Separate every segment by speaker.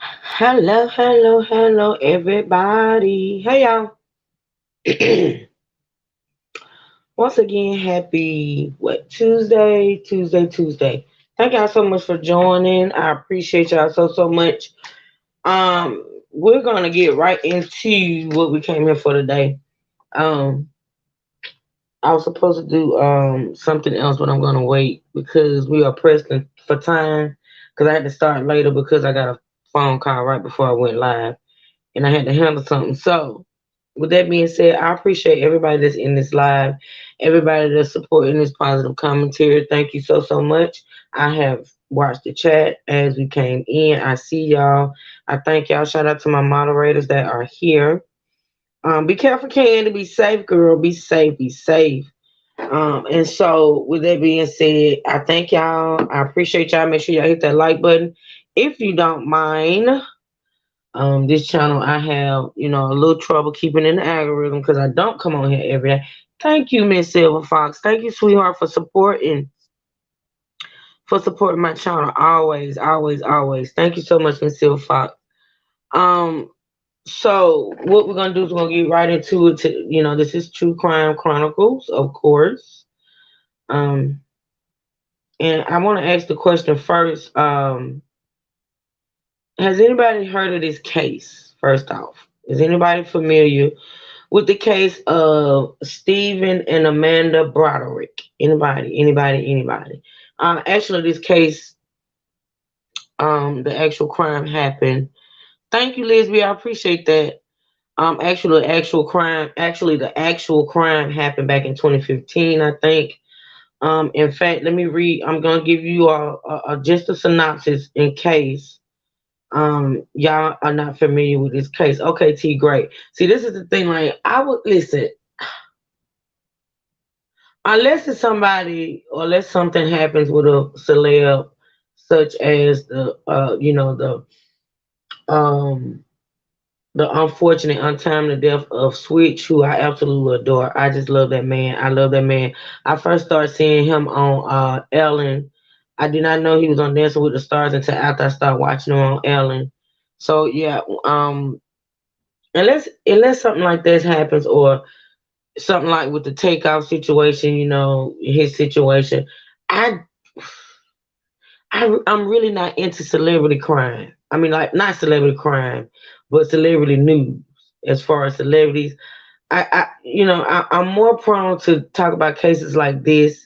Speaker 1: Hello, hello, hello, everybody. Hey, y'all. Once again, happy Tuesday. Thank y'all so much for joining. I appreciate y'all so much. We're gonna get right into what we came here for today. Um, I was supposed to do something else, but I'm gonna wait because we are pressed for time. Because I had to start later because I got a phone call right before I went live, and I had to handle something. So, with that being said, I appreciate everybody that's in this live, everybody that's supporting this positive commentary. Thank you so much. I have watched the chat as we came in. I see y'all. I thank y'all. Shout out to my moderators that are here. Be careful, Candy. Be safe, girl. Be safe. Be safe. And so with that being said, I thank y'all. I appreciate y'all. Make sure y'all hit that like button if you don't mind. This channel I have, a little trouble keeping in the algorithm because I don't come on here every day. Thank you, Miss Silver Fox. Thank you, sweetheart, for supporting my channel. Always, always, always. Thank you so much, Miss Silver Fox. Um, so what we're gonna do is we're gonna get right into it. This is True Crime Chronicles, of course. Um, and I want to ask the question first. Has anybody heard of this case? First off, is anybody familiar with the case of Stephen and Amanda Broderick? Anybody? Actually, this case, the actual crime happened. Thank you, Leslie. I appreciate that. The actual crime happened back in 2015, I think. In fact, let me read. I'm gonna give you just a synopsis in case y'all are not familiar with this case. Okay, T, great. See, this is the thing. Like, I would listen unless it's somebody or unless something happens with a celeb, such as um the unfortunate untimely death of Switch, who I absolutely adore. I just love that man. I love that man. I first started seeing him on Ellen. I did not know he was on Dancing with the Stars until after I started watching him on Ellen. So yeah, unless something like this happens or something like with the takeoff situation, his situation, I I'm really not into celebrity crime. I mean, like not celebrity crime, but celebrity news. As far as celebrities, I'm more prone to talk about cases like this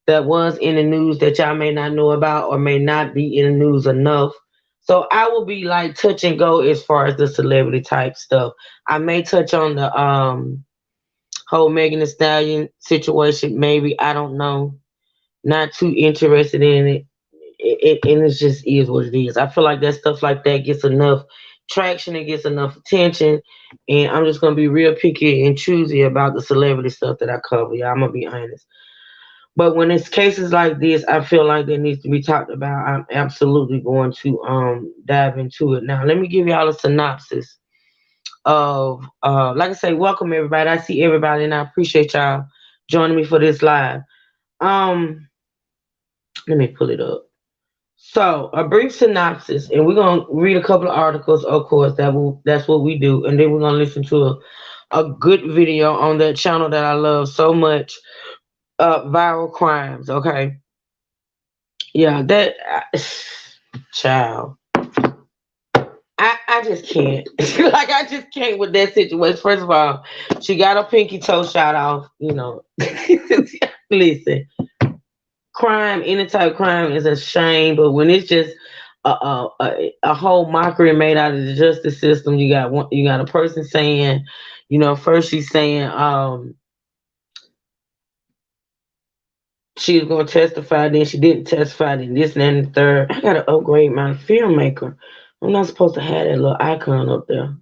Speaker 1: that was in the news that y'all may not know about or may not be in the news enough. So I will be like touch and go as far as the celebrity type stuff. I may touch on the whole Megan Thee Stallion situation. Maybe I don't know. Not too interested in it. And it just is what it is. I feel like that stuff like that gets enough traction, it gets enough attention, and I'm just gonna be real picky and choosy about the celebrity stuff that I cover. Yeah, I'm gonna be honest. But when it's cases like this, I feel like that needs to be talked about. I'm absolutely going to dive into it. Now, let me give y'all a synopsis of like I say, welcome everybody. I see everybody and I appreciate y'all joining me for this live. Um, Let me pull it up. So, a brief synopsis, and we're gonna read a couple of articles, of course. That's what we do, and then we're gonna listen to a good video on that channel that I love so much, viral crimes. Okay, yeah, child. I just can't. Like I just can't with that situation. First of all, she got her pinky toe shot off. Listen, crime, any type of crime is a shame, but when it's just a whole mockery made out of the justice system, you got a person saying, first she's saying she was going to testify, then she didn't testify, then this and that and the third. I got to upgrade my filmmaker. I'm not supposed to have that little icon up there.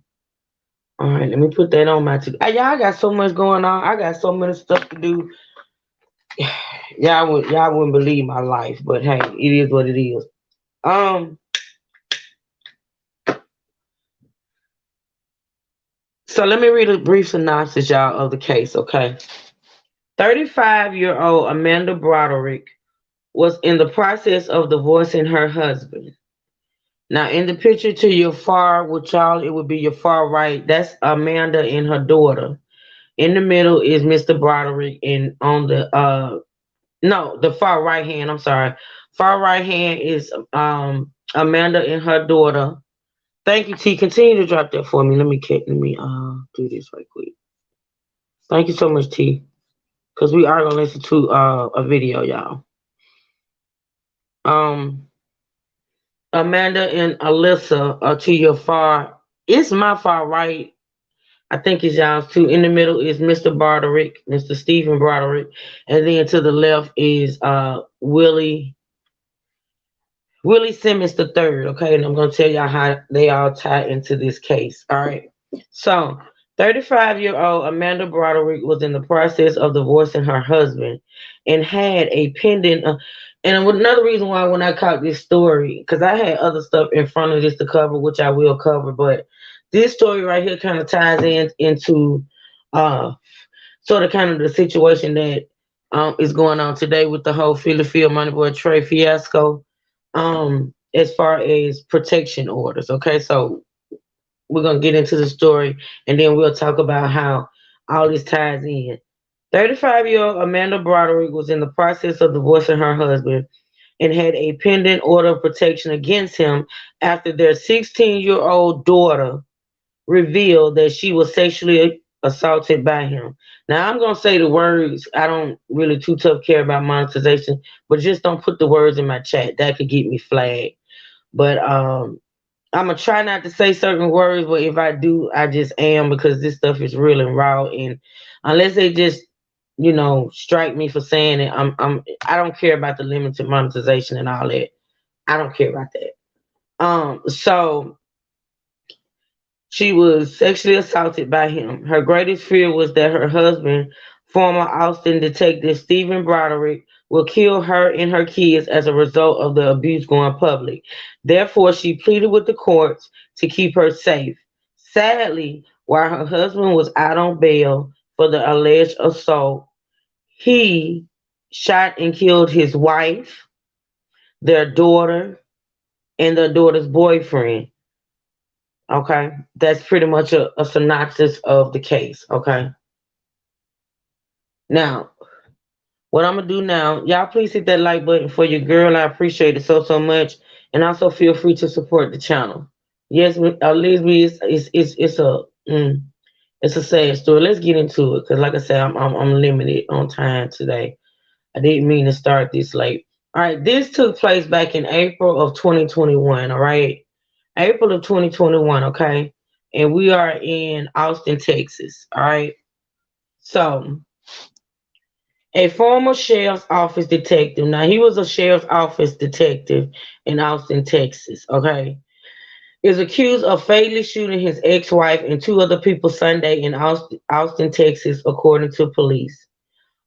Speaker 1: All right, let me put that on my. Y'all, I got so much going on. I got so many stuff to do. Y'all wouldn't believe my life, but hey, it is what it is. Um, so let me read a brief synopsis, y'all, of the case, okay? 35-year-old Amanda Broderick was in the process of divorcing her husband. Now, in the picture to your far, with y'all, it would be your far right. That's Amanda and her daughter. In the middle is Mr. Broderick, and on the no, the far right hand. I'm sorry, far right hand is Amanda and her daughter. Thank you, T. Continue to drop that for me. Let me do this right quick. Thank you so much, T. Because we are gonna listen to a video, y'all. Um, Amanda and Alyssa are to your far. It's my far right. I think it's y'all's too. In the middle is Mr. Broderick, Mr. Stephen Broderick, and then to the left is Willie Simmons the third. Okay, and I'm gonna tell y'all how they all tie into this case. All right. So, 35-year-old Amanda Broderick was in the process of divorcing her husband and had a pending. And another reason why when I caught this story, because I had other stuff in front of this to cover, which I will cover, but this story right here kind of ties into uh sort of kind of the situation that is going on today with the whole Philly Field Money Boy Trey fiasco. As far as protection orders, okay, so we're gonna get into the story and then we'll talk about how all this ties in. 35-year-old Amanda Broderick was in the process of divorcing her husband and had a pending order of protection against him after their 16-year-old daughter revealed that she was sexually assaulted by him. Now I'm gonna say the words. I don't really too tough care about monetization, but just don't put the words in my chat. That could get me flagged. But I'm gonna try not to say certain words, but if I do, I just am because this stuff is real and raw. And unless they just, strike me for saying it, I don't care about the limited monetization and all that. I don't care about that. So she was sexually assaulted by him. Her greatest fear was that her husband, former Austin detective Stephen Broderick, will kill her and her kids as a result of the abuse going public. Therefore, she pleaded with the courts to keep her safe. Sadly, while her husband was out on bail for the alleged assault, he shot and killed his wife, their daughter, and their daughter's boyfriend. Okay, that's pretty much a synopsis of the case. Okay, now what I'm gonna do now, y'all please hit that like button for your girl. I appreciate it so much, and also feel free to support the channel. Yes, Lisby, mm, it's a sad story. Let's get into it because, like I said, I'm limited on time today. I didn't mean to start this late. All right, this took place back in April of 2021. All right, April of 2021. Okay, and we are in Austin, Texas. All right, so a former sheriff's office detective. Now he was a sheriff's office detective in Austin, Texas. Okay, is accused of fatally shooting his ex-wife and two other people Sunday in Austin, Texas, according to police.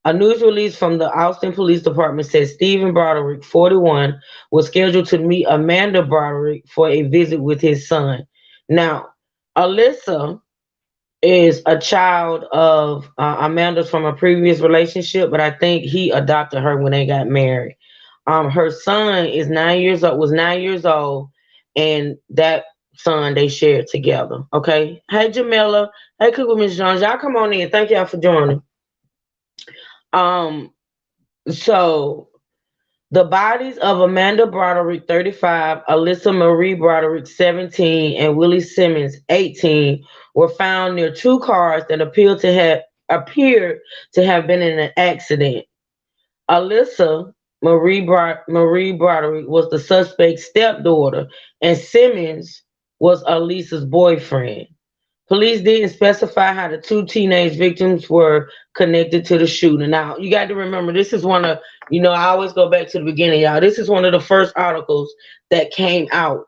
Speaker 1: A news release from the Austin Police Department says Stephen Broderick, 41, was scheduled to meet Amanda Broderick for a visit with his son. Now, Alyssa is a child of Amanda's from a previous relationship, but I think he adopted her when they got married. Her son is 9 years old, was 9 years old, and that son they shared together. Okay. Hey Jamila. Hey Cooper Miss Jones. Y'all come on in. Thank y'all for joining. Um, so the bodies of Amanda Broderick, 35, Alyssa Marie Broderick, 17, and Willie Simmons, 18, were found near two cars that appeared to have been in an accident. Alyssa Marie Broderick was the suspect's stepdaughter, and Simmons was Alyssa's boyfriend. Police didn't specify how the two teenage victims were connected to the shooting. Now, you got to remember, this is one of, I always go back to the beginning, y'all. This is one of the first articles that came out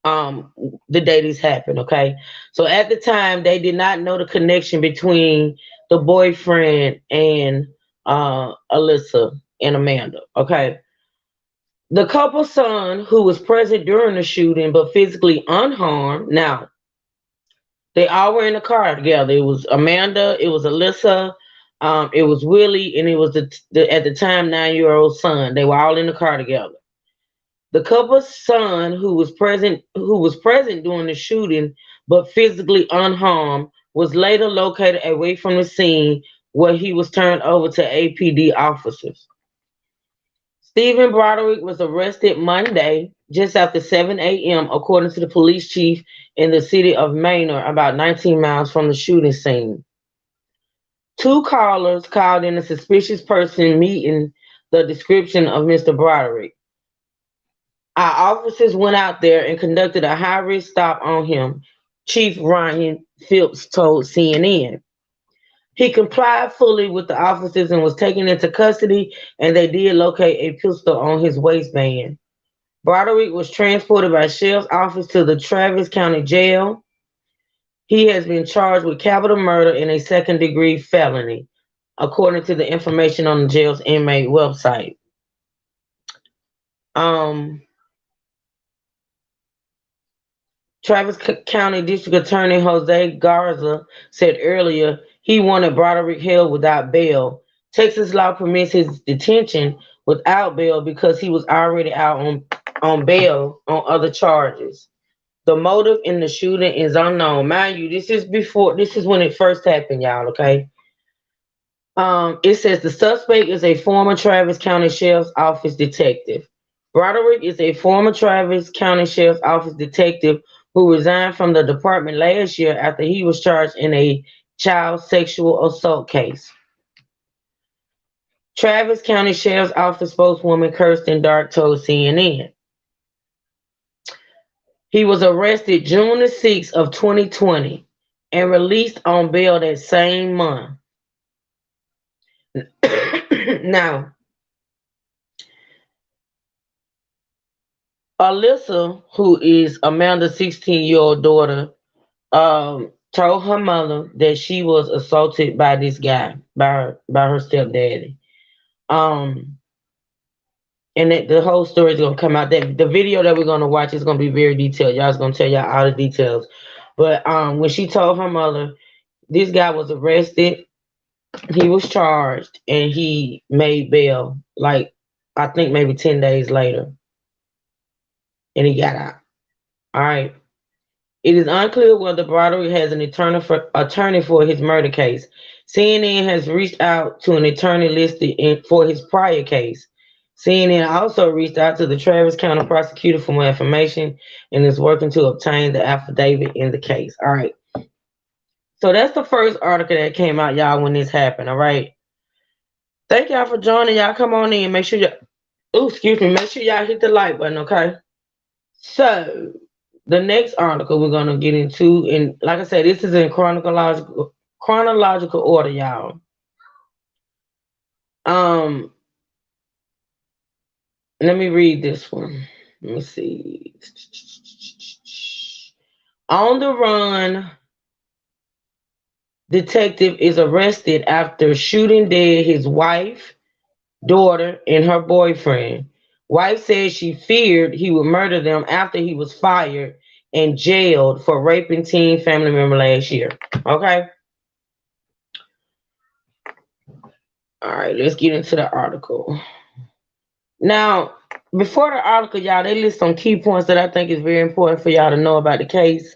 Speaker 1: the day this happened, okay? So at the time, they did not know the connection between the boyfriend and Alyssa and Amanda, okay? The couple's son, who was present during the shooting but physically unharmed, now, they all were in the car together. It was Amanda, it was Alyssa, it was Willie, and it was the at the time 9-year-old son. They were all in the car together. The couple's son, who was present during the shooting but physically unharmed, was later located away from the scene where he was turned over to APD officers. Stephen Broderick was arrested Monday just after 7 a.m., according to the police chief in the city of Manor, about 19 miles from the shooting scene. Two callers called in a suspicious person meeting the description of Mr. Broderick. Our officers went out there and conducted a high risk stop on him, Chief Ryan Phillips told CNN. He complied fully with the officers and was taken into custody, and they did locate a pistol on his waistband. Broderick was transported by sheriff's office to the Travis County Jail. He has been charged with capital murder and a second-degree felony, according to the information on the jail's inmate website. Um, Travis County District Attorney Jose Garza said earlier he wanted Broderick held without bail. Texas law permits his detention without bail because he was already out on bail on other charges. The motive in the shooting is unknown. Mind you, this is when it first happened, y'all, okay? It says the suspect is a former Travis County Sheriff's Office detective. Broderick is a former Travis County Sheriff's Office detective who resigned from the department last year after he was charged in a child sexual assault case. Travis County Sheriff's Office spokeswoman Kirsten Dark told CNN. He was arrested June the 6th of 2020 and released on bail that same month. Now, Alyssa, who is Amanda's 16-year-old daughter, told her mother that she was assaulted by this guy, by her stepdaddy. Um, and the whole story is gonna come out. That the video that we're gonna watch is gonna be very detailed. Y'all's gonna tell y'all all the details. But when she told her mother, this guy was arrested, he was charged, and he made bail. Like I think maybe 10 days later, and he got out. All right. It is unclear whether Broderick has an attorney for his murder case. CNN has reached out to an attorney listed for his prior case. CNN also reached out to the Travis County prosecutor for more information and is working to obtain the affidavit in the case. All right. So that's the first article that came out, y'all, when this happened. All right. Thank y'all for joining. Y'all come on in. Make sure make sure y'all hit the like button, okay? So the next article we're gonna get into, and like I said, this is in chronological order, y'all. Let me read this one. Let me see. On the run, detective is arrested after shooting dead his wife, daughter, and her boyfriend. Wife says she feared he would murder them after he was fired and jailed for raping teen family member last year. Okay. All right, let's get into the article. Now, before the article, y'all, they list some key points that I think is very important for y'all to know about the case.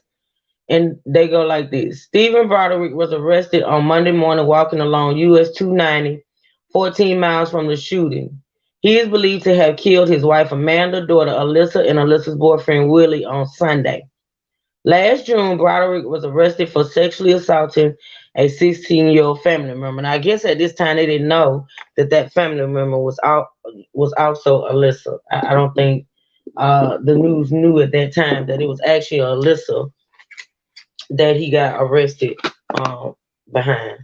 Speaker 1: And they go like this. Stephen Broderick was arrested on Monday morning walking along US 290, 14 miles from the shooting. He is believed to have killed his wife Amanda, daughter Alyssa, and Alyssa's boyfriend Willie on Sunday. Last June, Broderick was arrested for sexually assaulting a 16-year-old family member. Now, I guess at this time they didn't know that family member was also Alyssa. I don't think the news knew at that time that it was actually Alyssa that he got arrested behind.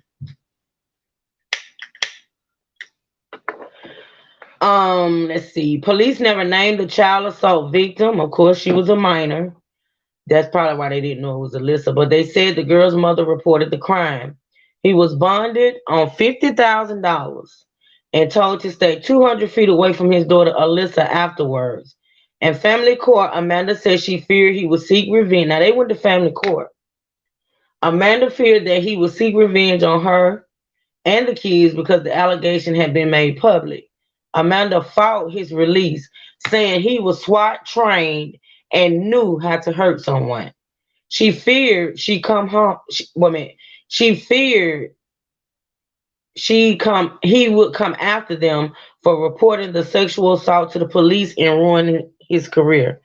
Speaker 1: Let's see. Police never named the child assault victim. Of course, she was a minor. That's probably why they didn't know it was Alyssa. But they said the girl's mother reported the crime. He was bonded on $50,000 and told to stay 200 feet away from his daughter Alyssa afterwards. In family court, Amanda said she feared he would seek revenge. Now, they went to family court. Amanda feared that he would seek revenge on her and the kids because the allegation had been made public. Amanda fought his release, saying he was SWAT trained and knew how to hurt someone. She feared she come home. She feared he would come after them for reporting the sexual assault to the police and ruining his career.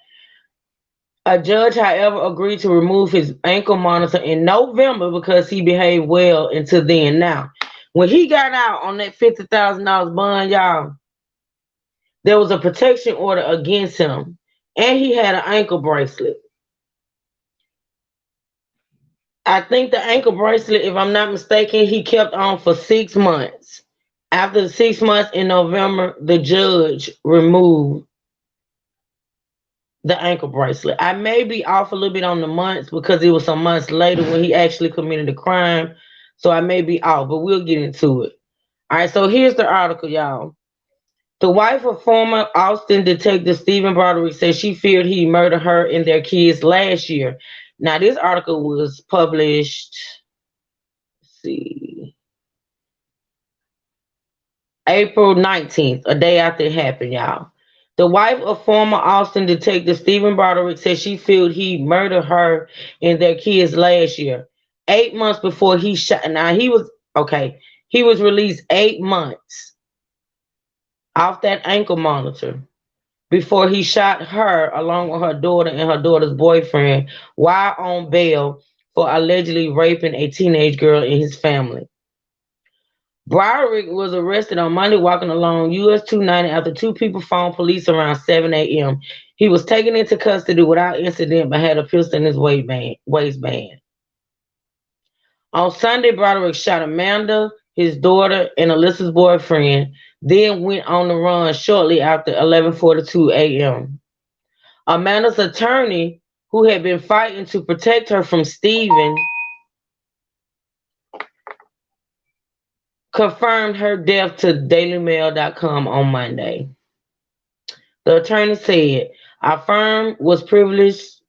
Speaker 1: A judge, however, agreed to remove his ankle monitor in November because he behaved well until then. Now, when he got out on that $50,000 bond, y'all, there was a protection order against him, and he had an ankle bracelet. I think the ankle bracelet, if I'm not mistaken, he kept on for 6 months. After the 6 months in November, the judge removed the ankle bracelet. I may be off a little bit on the months because it was some months later when he actually committed the crime. So I may be off, but we'll get into it. All right, so here's the article, y'all. The wife of former Austin detective Stephen Broderick says she feared he murdered her and their kids last year. Now, this article was published, let's see, April 19th, a day after it happened, y'all. The wife of former Austin detective Stephen Broderick says she feared he murdered her and their kids last year, 8 months before he shot. Now, he was released 8 months off that ankle monitor before he shot her along with her daughter and her daughter's boyfriend while on bail for allegedly raping a teenage girl in his family. Broderick was arrested on Monday walking along US 290 after two people phoned police around 7 a.m. He was taken into custody without incident but had a pistol in his waistband. On Sunday, Broderick shot Amanda, his daughter, and Alyssa's boyfriend, then went on the run shortly after 11:42 a.m. Amanda's attorney, who had been fighting to protect her from Steven, confirmed her death to DailyMail.com on Monday. The attorney said, "Our firm was privileged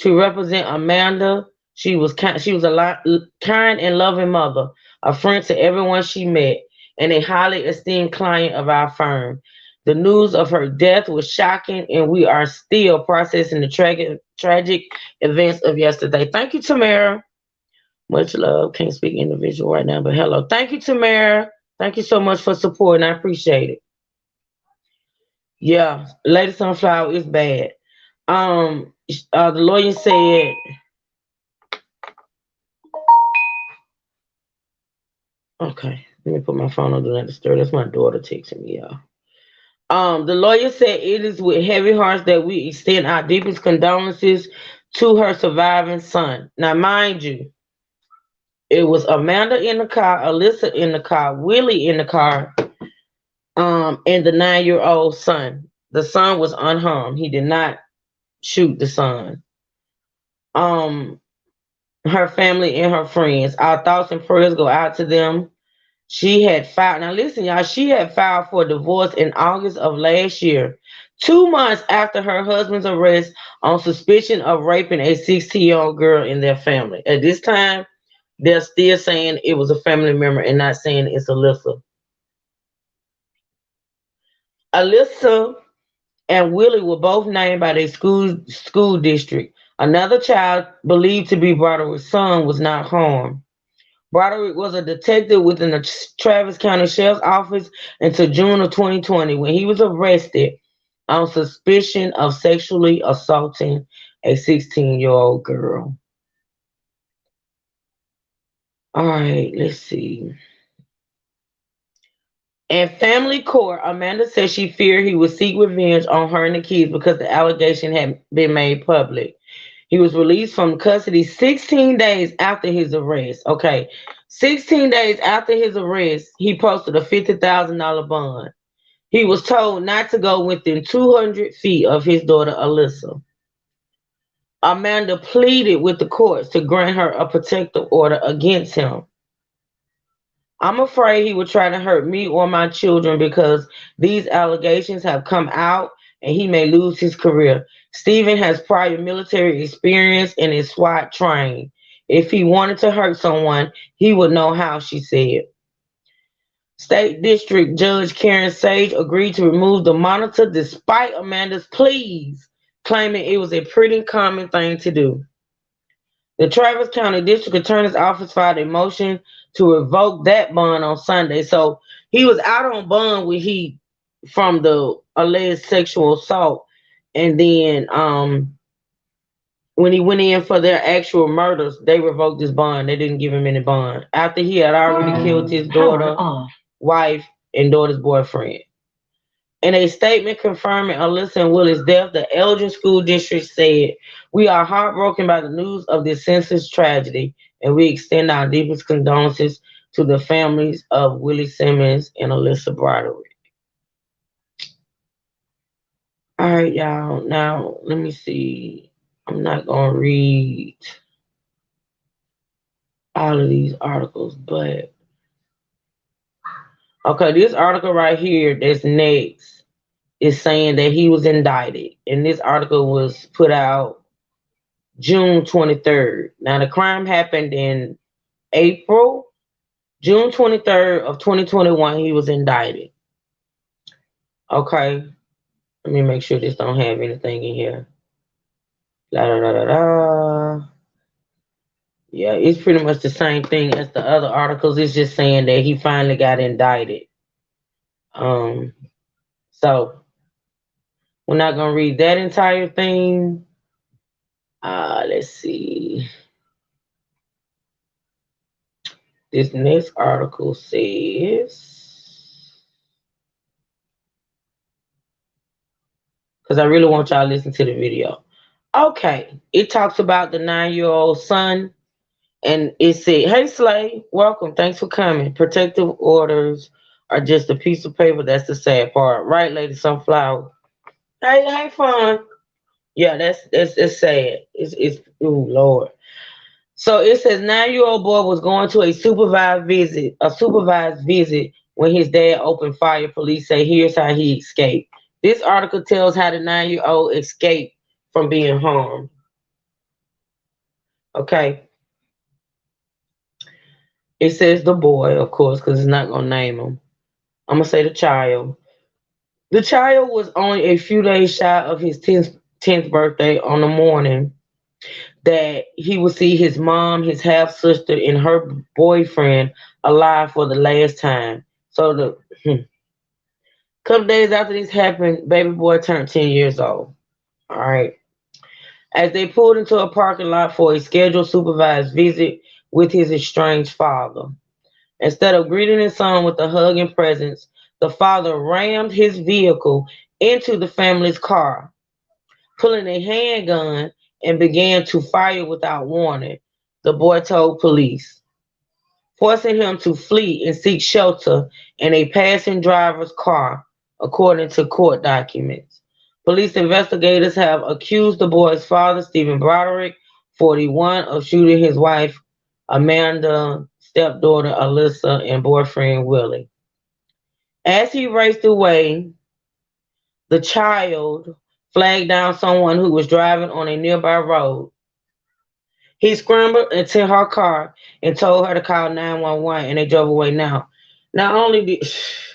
Speaker 1: to represent Amanda. She was a kind and loving mother, a friend to everyone she met, and a highly esteemed client of our firm. The news of her death was shocking, and we are still processing the tragic events of yesterday." Thank you, Tamara. Much love. Can't speak individual right now, but hello. Thank you, Tamara. Thank you so much for supporting. I appreciate it. Yeah, Lady Sunflower is bad. The lawyer said, okay, let me put my phone on Do Not Disturb. That's my daughter texting me, y'all. The lawyer said it is with heavy hearts that we extend our deepest condolences to her surviving son. Now, mind you, it was Amanda in the car, Alyssa in the car, Willie in the car, and the 9-year-old son. The son was unharmed. He did not shoot the son. Her family and her friends. Our thoughts and prayers go out to them. She had filed. Now listen, y'all. She had filed for divorce in August of last year, 2 months after her husband's arrest on suspicion of raping a 16-year-old girl in their family. At this time, they're still saying it was a family member and not saying it's Alyssa. Alyssa and Willie were both named by their school district. Another child believed to be Broderick's son was not harmed. Broderick was a detective within the Travis County Sheriff's Office until June of 2020 when he was arrested on suspicion of sexually assaulting a 16-year-old girl. All right, let's see. In family court, Amanda said she feared he would seek revenge on her and the kids because the allegation had been made public. He was released from custody 16 days after his arrest. Okay, 16 days after his arrest, he posted a $50,000 bond. He was told not to go within 200 feet of his daughter, Alyssa. Amanda pleaded with the courts to grant her a protective order against him. "I'm afraid he would try to hurt me or my children because these allegations have come out and he may lose his career. Stephen has prior military experience and is SWAT trained. If he wanted to hurt someone, he would know how," she said. State District Judge Karen Sage agreed to remove the monitor despite Amanda's pleas, claiming it was a pretty common thing to do. The Travis County District Attorney's Office filed a motion to revoke that bond on Sunday. So he was out on bond when he from the alleged sexual assault, and then when he went in for their actual murders, they revoked his bond. They didn't give him any bond after he had already killed his daughter, wife, and daughter's boyfriend. In a statement confirming Alyssa and Willie's death, the Elgin School District said, "We are heartbroken by the news of this senseless tragedy, and we extend our deepest condolences to the families of Willie Simmons and Alyssa Broderick." All right, y'all. Now, let me see. I'm not going to read all of these articles, but okay, this article right here that's next is saying that he was indicted, and this article was put out June 23rd. Now, the crime happened in April, June 23rd of 2021. He was indicted. Okay, let me make sure this don't have anything in here. La da da da da. Yeah, it's pretty much the same thing as the other articles. It's just saying that he finally got indicted. Um, so we're not gonna read that entire thing. Let's see. This next article says, because I really want y'all to listen to the video. Okay, it talks about the 9-year-old son, and it said, "Hey Slay, welcome. Thanks for coming. Protective orders are just a piece of paper. That's the sad part, right, Lady Sunflower? Hey, fun. Yeah, that's sad. It's ooh Lord." So it says 9-year-old boy was going to a supervised visit when his dad opened fire. Police say here's how he escaped. This article tells how the 9-year-old escaped from being harmed. Okay. It says the boy, of course, because it's not gonna name him. I'm gonna say the child. The child was only a few days shy of his 10th birthday on the morning that he would see his mom, his half sister, and her boyfriend alive for the last time. So the couple days after this happened, baby boy turned 10 years old. All right. As they pulled into a parking lot for a scheduled supervised visit with his estranged father. Instead of greeting his son with a hug and presents, the father rammed his vehicle into the family's car, pulling a handgun and began to fire without warning, the boy told police, forcing him to flee and seek shelter in a passing driver's car, according to court documents. Police investigators have accused the boy's father, Stephen Broderick, 41, of shooting his wife, Amanda, stepdaughter, Alyssa, and boyfriend, Willie. As he raced away, the child flagged down someone who was driving on a nearby road. He scrambled into her car and told her to call 911, and they drove away. Now, not only did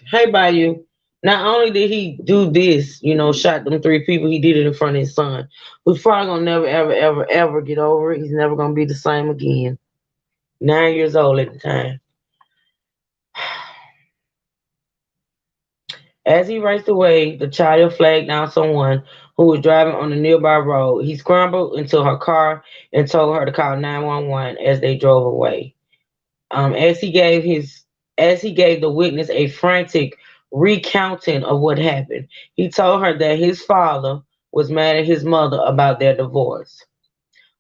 Speaker 1: hey Bayou, not only did he do this, shot them 3 people, he did it in front of his son, who's probably gonna never, ever, ever, ever get over it. He's never gonna be the same again. 9 years old at the time. As he raced away, the child flagged down someone who was driving on a nearby road. He scrambled into her car and told her to call 911 as they drove away. As he gave the witness a frantic recounting of what happened, he told her that his father was mad at his mother about their divorce.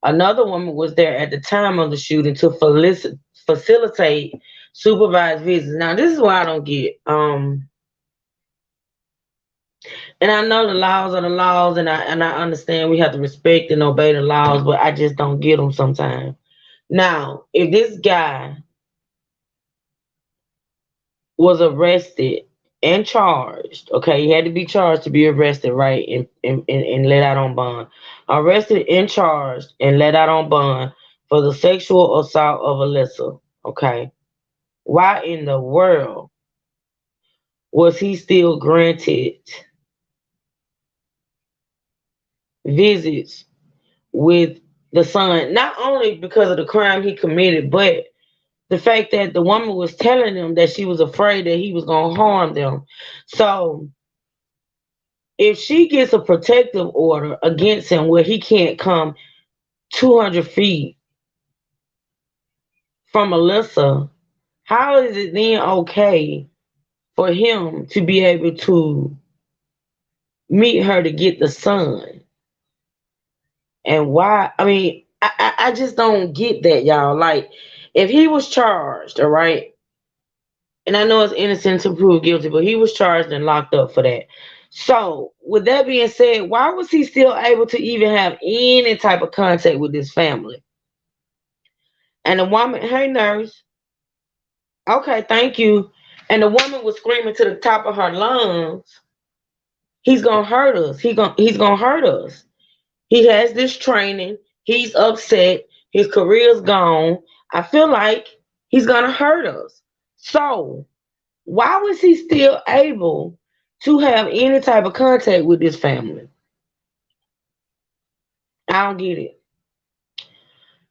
Speaker 1: Another woman was there at the time of the shooting to facilitate supervised visits. Now, this is what I don't get. And I know the laws are the laws, and I understand we have to respect and obey the laws, but I just don't get them sometimes. Now, if this guy was arrested and charged, okay, he had to be charged to be arrested, right, and let out on bond. Arrested and charged and let out on bond for the sexual assault of Alyssa, okay. Why in the world was he still granted visits with the son, not only because of the crime he committed, but the fact that the woman was telling them that she was afraid that he was going to harm them. So if she gets a protective order against him where he can't come 200 feet from Alyssa, how is it then okay for him to be able to meet her to get the son? And why? I mean, I just don't get that, y'all. Like, if he was charged, all right, and I know it's innocent to prove guilty, but he was charged and locked up for that. So, with that being said, why was he still able to even have any type of contact with his family? And the woman, hey nurse, okay, thank you. And the woman was screaming to the top of her lungs, "He's gonna hurt us. He's gonna hurt us. He has this training. He's upset. His career's gone. I feel like he's gonna hurt us." So why was he still able to have any type of contact with this family? I don't get it.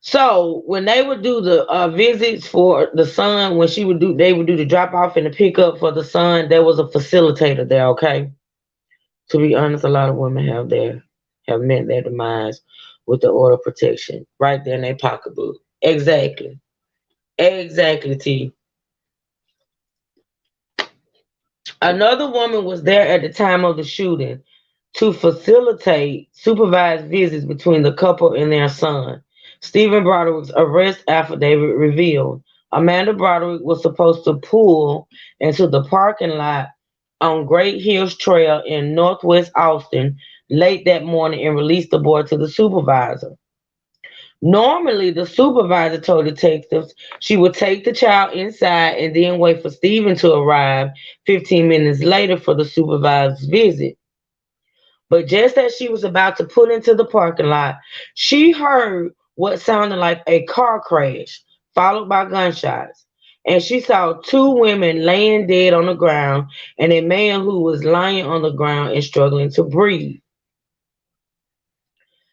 Speaker 1: So when they would do the visits for the son, when they would do the drop off and the pickup for the son. There was a facilitator there. Okay, to be honest, a lot of women have met their demise with the order of protection right there in their pocketbook. Exactly, exactly. T. Another woman was there at the time of the shooting to facilitate supervised visits between the couple and their son. Stephen Broderick's arrest affidavit revealed Amanda Broderick was supposed to pull into the parking lot on Great Hills Trail in Northwest Austin late that morning and release the boy to the supervisor. Normally, the supervisor told detectives she would take the child inside and then wait for Stephen to arrive 15 minutes later for the supervisor's visit. But just as she was about to pull into the parking lot, she heard what sounded like a car crash, followed by gunshots. And she saw two women laying dead on the ground and a man who was lying on the ground and struggling to breathe.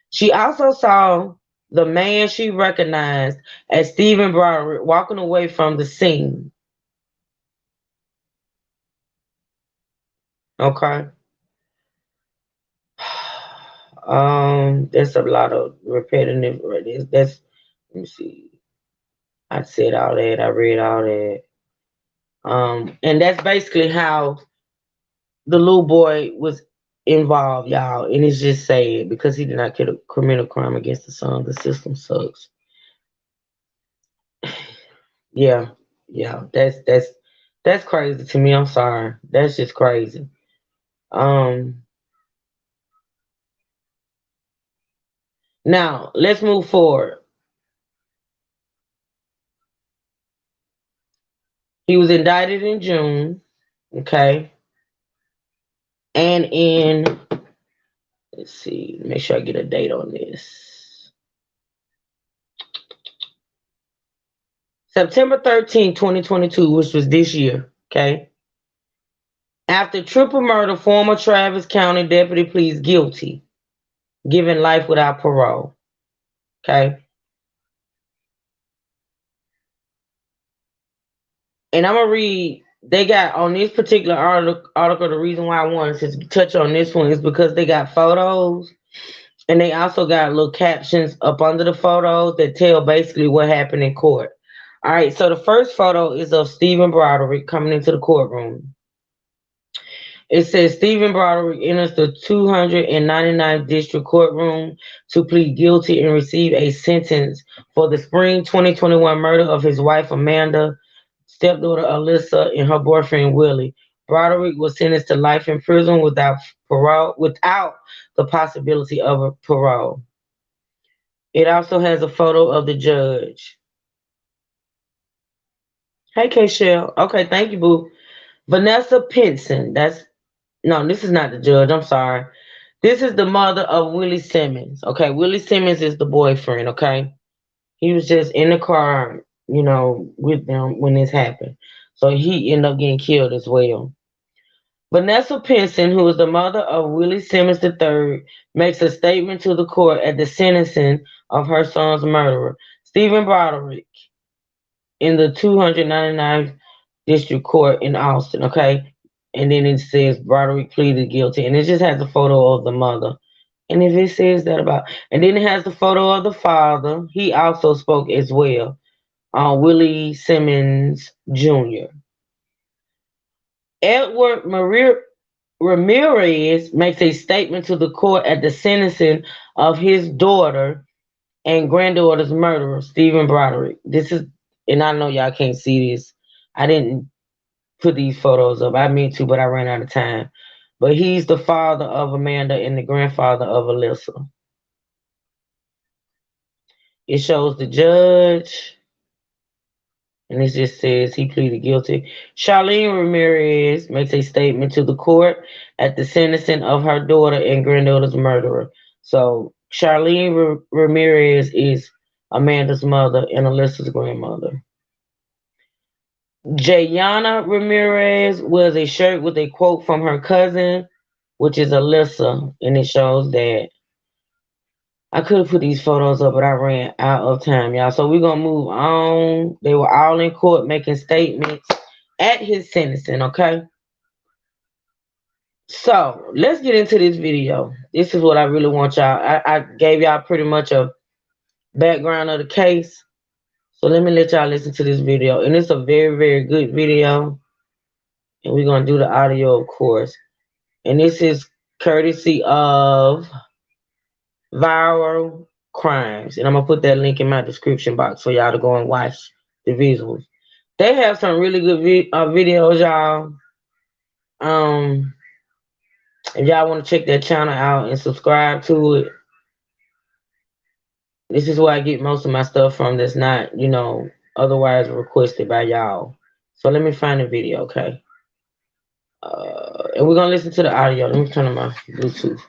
Speaker 1: She also saw the man she recognized as Stephen Broderick walking away from the scene. Okay. There's a lot of repetitive. That's let me see. I said all that. I read all that. And that's basically how the little boy was involved, y'all. And it's just sad because he did not commit a criminal crime against the son. The system sucks. Yeah, yeah. That's crazy to me. I'm sorry. That's just crazy. Um. Now let's move forward. He was indicted in June. Okay. And in let's see, make sure I get a date on this. September 13, 2022, which was this year. Okay. After triple murder, former Travis County deputy pleads guilty, given life without parole. Okay. And I'm gonna read. They got on this particular article. The reason why I wanted to touch on this one is because they got photos, and they also got little captions up under the photos that tell basically what happened in court. All right. So the first photo is of Stephen Broderick coming into the courtroom. It says Stephen Broderick enters the 299th District Courtroom to plead guilty and receive a sentence for the spring 2021 murder of his wife Amanda, stepdaughter Alyssa, and her boyfriend Willie. Broderick was sentenced to life in prison without the possibility of a parole. It also has a photo of the judge. Hey, K Shell. Okay, thank you, boo. Vanessa Pinson. No, this is not the judge. I'm sorry. This is the mother of Willie Simmons. Okay, Willie Simmons is the boyfriend. Okay, he was just in the car, with them when this happened. So he ended up getting killed as well. Vanessa Pinson, who is the mother of Willie Simmons III, makes a statement to the court at the sentencing of her son's murderer, Stephen Broderick, in the 299th District Court in Austin, okay? And then it says Broderick pleaded guilty. And it just has a photo of the mother. And if it says that about, and then it has the photo of the father, he also spoke as well, Willie Simmons Jr. Edward Ramirez makes a statement to the court at the sentencing of his daughter and granddaughter's murderer, Stephen Broderick. This is, and I know y'all can't see this. I didn't put these photos up. I meant to, but I ran out of time. But he's the father of Amanda and the grandfather of Alyssa. It shows the judge, and it just says he pleaded guilty. Charlene Ramirez makes a statement to the court at the sentencing of her daughter and granddaughter's murderer. So Charlene Ramirez is Amanda's mother and Alyssa's grandmother. Jayana Ramirez wears a shirt with a quote from her cousin, which is Alyssa, and it shows that. I could have put these photos up, but I ran out of time, y'all. So we're gonna move on. They were all in court making statements at his sentencing, okay? So let's get into this video. This is what I really want y'all. I gave y'all pretty much a background of the case. So let me let y'all listen to this video. And it's a very, very good video. And we're gonna do the audio, of course. And this is courtesy of Viral Crimes. And I'm gonna put that link in my description box for y'all to go and watch the visuals. They have some really good videos, y'all. If y'all want to check that channel out and subscribe to it, this is where I get most of my stuff from that's not, otherwise requested by y'all. So let me find the video, okay? And we're gonna listen to the audio. Let me turn on my Bluetooth.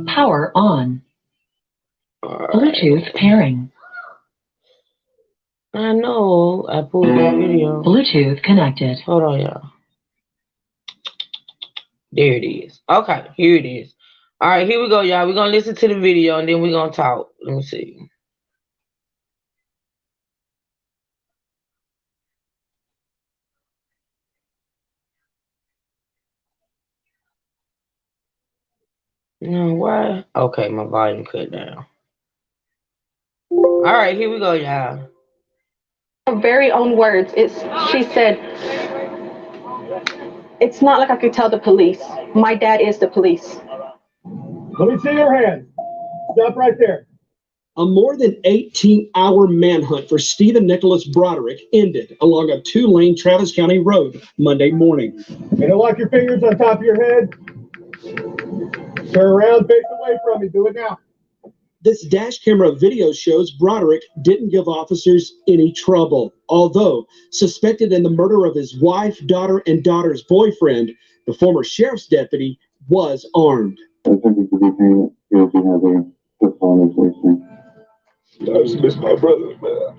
Speaker 2: Power on.
Speaker 1: Right.
Speaker 2: Bluetooth pairing.
Speaker 1: I know. I pulled that video.
Speaker 2: Bluetooth connected.
Speaker 1: Hold on, y'all. There it is. Okay, here it is. All right, here we go, y'all. We're gonna listen to the video and then we're gonna talk. Let me see. No, why? Okay, my volume cut down. All right, here we go, y'all.
Speaker 3: Her very own words. She said, it's not like I could tell the police. My dad is the police.
Speaker 4: Let me see your hands. Stop right there. A more than 18-hour manhunt for Stephen Nicholas Broderick ended along a two-lane Travis County road Monday morning. Interlock your fingers on top of your head. Turn around, face away from me. Do it now. This dash camera video shows Broderick didn't give officers any trouble. Although suspected in the murder of his wife, daughter, and daughter's boyfriend, the former sheriff's deputy was armed. I just miss my brother, man.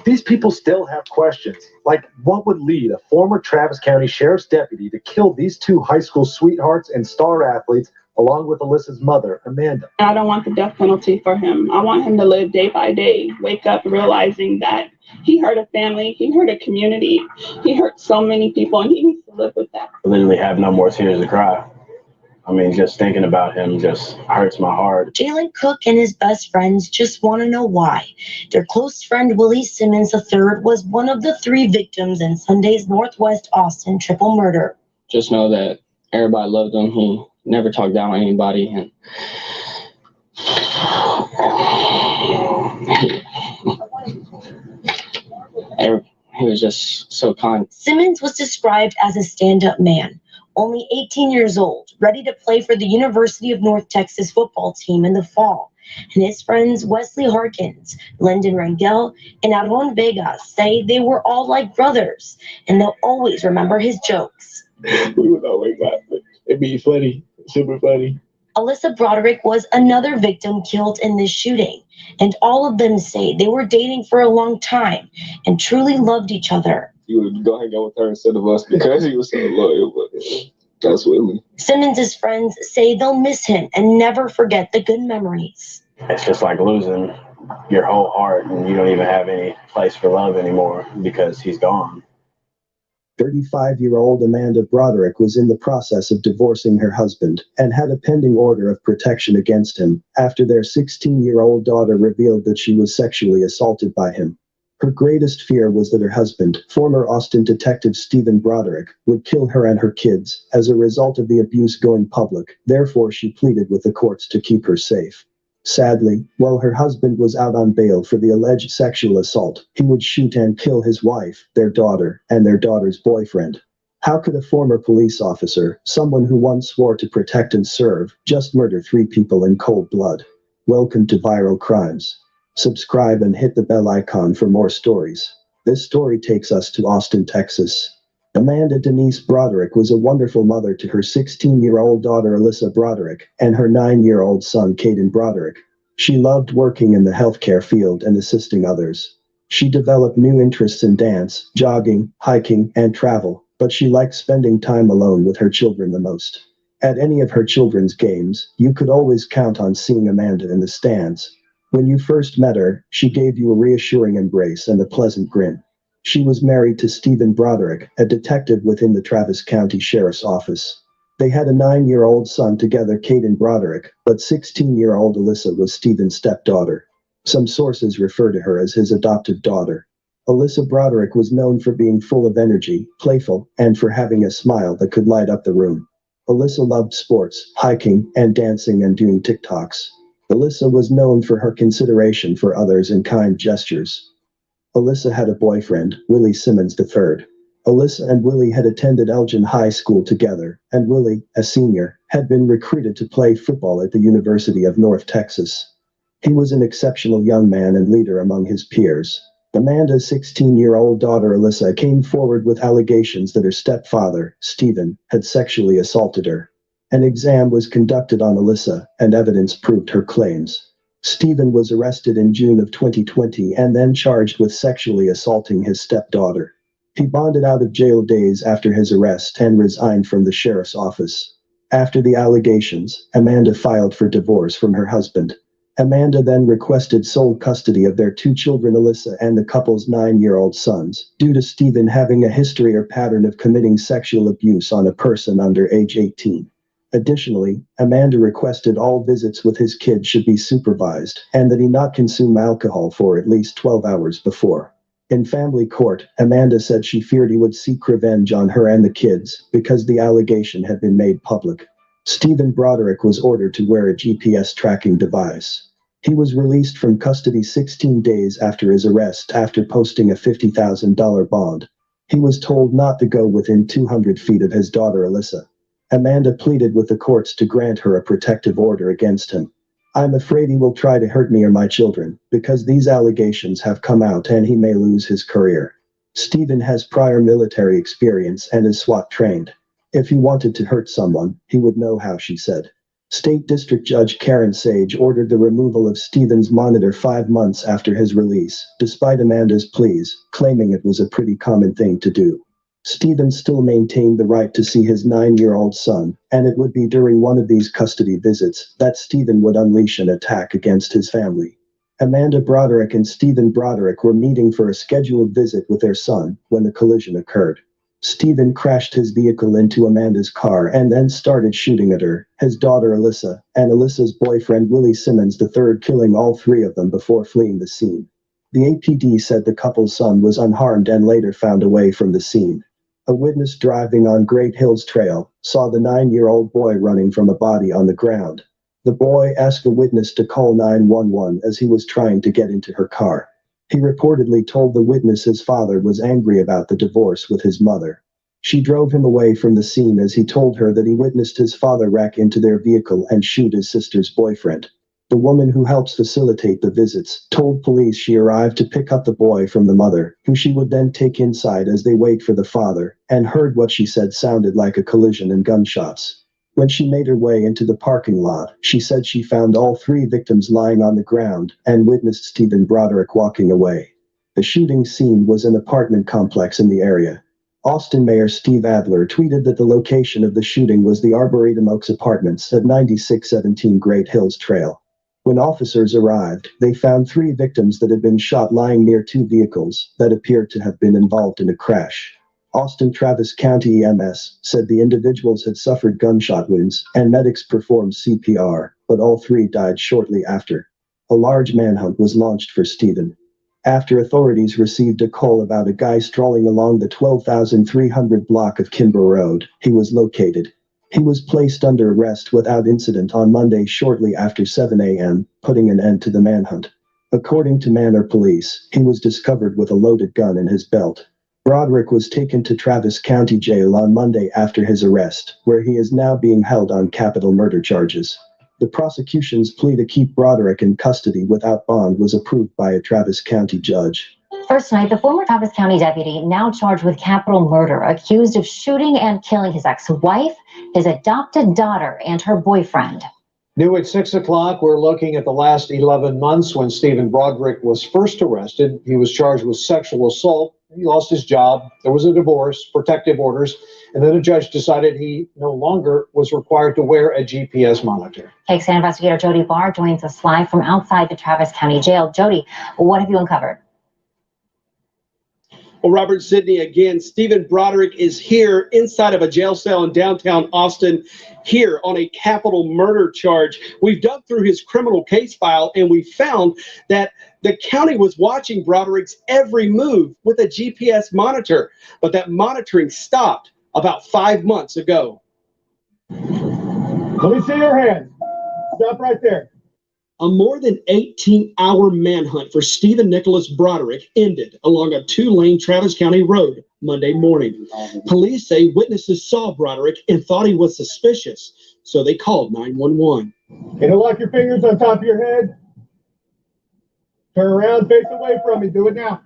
Speaker 4: These people still have questions, like what would lead a former Travis County Sheriff's deputy to kill these two high school sweethearts and star athletes, along with Alyssa's mother, Amanda.
Speaker 5: I don't want the death penalty for him. I want him to live day by day, wake up realizing that he hurt a family, he hurt a community, he hurt so many people, and he needs to live with that.
Speaker 6: I literally have no more tears to cry. I mean, just thinking about him just hurts my heart.
Speaker 7: Jalen Cook and his best friends just want to know why. Their close friend Willie Simmons III was one of the three victims in Sunday's Northwest Austin triple murder.
Speaker 8: Just know that everybody loved him. He never talked down on anybody, and he was just so kind.
Speaker 7: Simmons was described as a stand-up man, only 18 years old, ready to play for the University of North Texas football team in the fall. And his friends Wesley Harkins, Lyndon Rangel, and Aaron Vega say they were all like brothers, and they'll always remember his jokes.
Speaker 6: We would always laugh. It'd be funny, super funny.
Speaker 7: Alyssa Broderick was another victim killed in this shooting, and all of them say they were dating for a long time and truly loved each other.
Speaker 8: You would go hang out with her instead of us because he was so loyal, but that's Willie.
Speaker 7: Simmons' friends say they'll miss him and never forget the good memories.
Speaker 6: It's just like losing your whole heart and you don't even have any place for love anymore because he's gone.
Speaker 9: 35-year-old Amanda Broderick was in the process of divorcing her husband and had a pending order of protection against him after their 16-year-old daughter revealed that she was sexually assaulted by him. Her greatest fear was that her husband, former Austin detective Stephen Broderick, would kill her and her kids as a result of the abuse going public. Therefore, she pleaded with the courts to keep her safe. Sadly, while her husband was out on bail for the alleged sexual assault, he would shoot and kill his wife, their daughter, and their daughter's boyfriend. How could a former police officer, someone who once swore to protect and serve, just murder 3 people in cold blood? Welcome to Viral Crimes. Subscribe and hit the bell icon for more stories. This story takes us to Austin, Texas. Amanda Denise Broderick was a wonderful mother to her 16-year-old daughter Alyssa Broderick and her 9-year-old son Caden Broderick. She loved working in the healthcare field and assisting others. She developed new interests in dance, jogging, hiking, and travel, but she liked spending time alone with her children the most. At any of her children's games, you could always count on seeing Amanda in the stands. When you first met her, she gave you a reassuring embrace and a pleasant grin. She was married to Stephen Broderick, a detective within the Travis County Sheriff's Office. They had a 9-year-old son together, Caden Broderick, but 16-year-old Alyssa was Stephen's stepdaughter. Some sources refer to her as his adopted daughter. Alyssa Broderick was known for being full of energy, playful, and for having a smile that could light up the room. Alyssa loved sports, hiking, and dancing and doing TikToks. Alyssa was known for her consideration for others and kind gestures. Alyssa had a boyfriend, Willie Simmons III. Alyssa and Willie had attended Elgin High School together, and Willie, a senior, had been recruited to play football at the University of North Texas. He was an exceptional young man and leader among his peers. Amanda's 16-year-old daughter Alyssa came forward with allegations that her stepfather, Stephen, had sexually assaulted her. An exam was conducted on Alyssa, and evidence proved her claims. Stephen was arrested in June of 2020 and then charged with sexually assaulting his stepdaughter. He bonded out of jail days after his arrest and resigned from the sheriff's office. After the allegations, Amanda filed for divorce from her husband. Amanda then requested sole custody of their 2 children, Alyssa and the couple's 9-year-old sons, due to Stephen having a history or pattern of committing sexual abuse on a person under age 18. Additionally, Amanda requested all visits with his kids should be supervised and that he not consume alcohol for at least 12 hours before. In family court, Amanda said she feared he would seek revenge on her and the kids because the allegation had been made public. Stephen Broderick was ordered to wear a GPS tracking device. He was released from custody 16 days after his arrest after posting a $50,000 bond. He was told not to go within 200 feet of his daughter Alyssa. Amanda pleaded with the courts to grant her a protective order against him. I'm afraid he will try to hurt me or my children, because these allegations have come out and he may lose his career. Stephen has prior military experience and is SWAT trained. If he wanted to hurt someone, he would know how, she said. State District Judge Karen Sage ordered the removal of Stephen's monitor 5 months after his release, despite Amanda's pleas, claiming it was a pretty common thing to do. Stephen still maintained the right to see his 9-year-old son, and it would be during one of these custody visits that Stephen would unleash an attack against his family. Amanda Broderick and Stephen Broderick were meeting for a scheduled visit with their son when the collision occurred. Stephen crashed his vehicle into Amanda's car and then started shooting at her, his daughter Alyssa, and Alyssa's boyfriend Willie Simmons III, killing all 3 of them before fleeing the scene. The APD said the couple's son was unharmed and later found away from the scene. A witness driving on Great Hills Trail saw the 9-year-old boy running from a body on the ground. The boy asked the witness to call 911 as he was trying to get into her car. He reportedly told the witness his father was angry about the divorce with his mother. She drove him away from the scene as he told her that he witnessed his father wreck into their vehicle and shoot his sister's boyfriend. The woman who helps facilitate the visits told police she arrived to pick up the boy from the mother, who she would then take inside as they wait for the father, and heard what she said sounded like a collision and gunshots. When she made her way into the parking lot, she said she found all 3 victims lying on the ground and witnessed Stephen Broderick walking away. The shooting scene was an apartment complex in the area. Austin Mayor Steve Adler tweeted that the location of the shooting was the Arboretum Oaks Apartments at 9617 Great Hills Trail. When officers arrived, they found 3 victims that had been shot lying near 2 vehicles that appeared to have been involved in a crash. Austin Travis County EMS said the individuals had suffered gunshot wounds and medics performed CPR, but all 3 died shortly after. A large manhunt was launched for Stephen. After authorities received a call about a guy strolling along the 12,300 block of Kimber Road, he was located. He was placed under arrest without incident on Monday shortly after 7 a.m., putting an end to the manhunt. According to Manor Police, he was discovered with a loaded gun in his belt. Broderick was taken to Travis County Jail on Monday after his arrest, where he is now being held on capital murder charges. The prosecution's plea to keep Broderick in custody without bond was approved by a Travis County judge.
Speaker 10: First tonight, the former Travis County deputy, now charged with capital murder, accused of shooting and killing his ex-wife, his adopted daughter, and her boyfriend.
Speaker 11: New at 6 o'clock, we're looking at the last 11 months when Stephen Broderick was first arrested. He was charged with sexual assault. He lost his job. There was a divorce, protective orders, and then a judge decided he no longer was required to wear a GPS monitor.
Speaker 10: KXAN investigator Jody Barr joins us live from outside the Travis County Jail. Jody, what have you uncovered?
Speaker 4: Well, Robert, Sidney, again, Stephen Broderick is here inside of a jail cell in downtown Austin, here on a capital murder charge. We've dug through his criminal case file and we found that the county was watching Broderick's every move with a GPS monitor, but that monitoring stopped about 5 months ago.
Speaker 12: Let me see your hands. Stop right there.
Speaker 4: A more than 18-hour manhunt for Stephen Nicholas Broderick ended along a 2-lane Travis County road Monday morning. Police say witnesses saw Broderick and thought he was suspicious, so they called 911.
Speaker 12: Can you lock your fingers on top of your head? Turn around, face away from me. Do it now.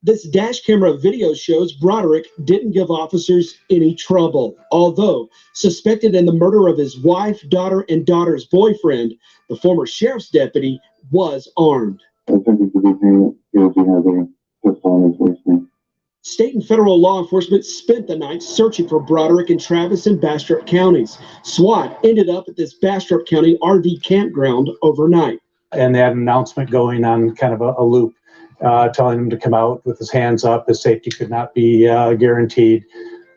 Speaker 4: This dash camera video shows Broderick didn't give officers any trouble, although suspected in the murder of his wife, daughter, and daughter's boyfriend, the former sheriff's deputy was armed. State and federal law enforcement spent the night searching for Broderick in Travis and Bastrop counties. SWAT ended up at this Bastrop County RV campground overnight.
Speaker 11: And they had an announcement going on kind of a loop, telling him to come out with his hands up. His safety could not be guaranteed.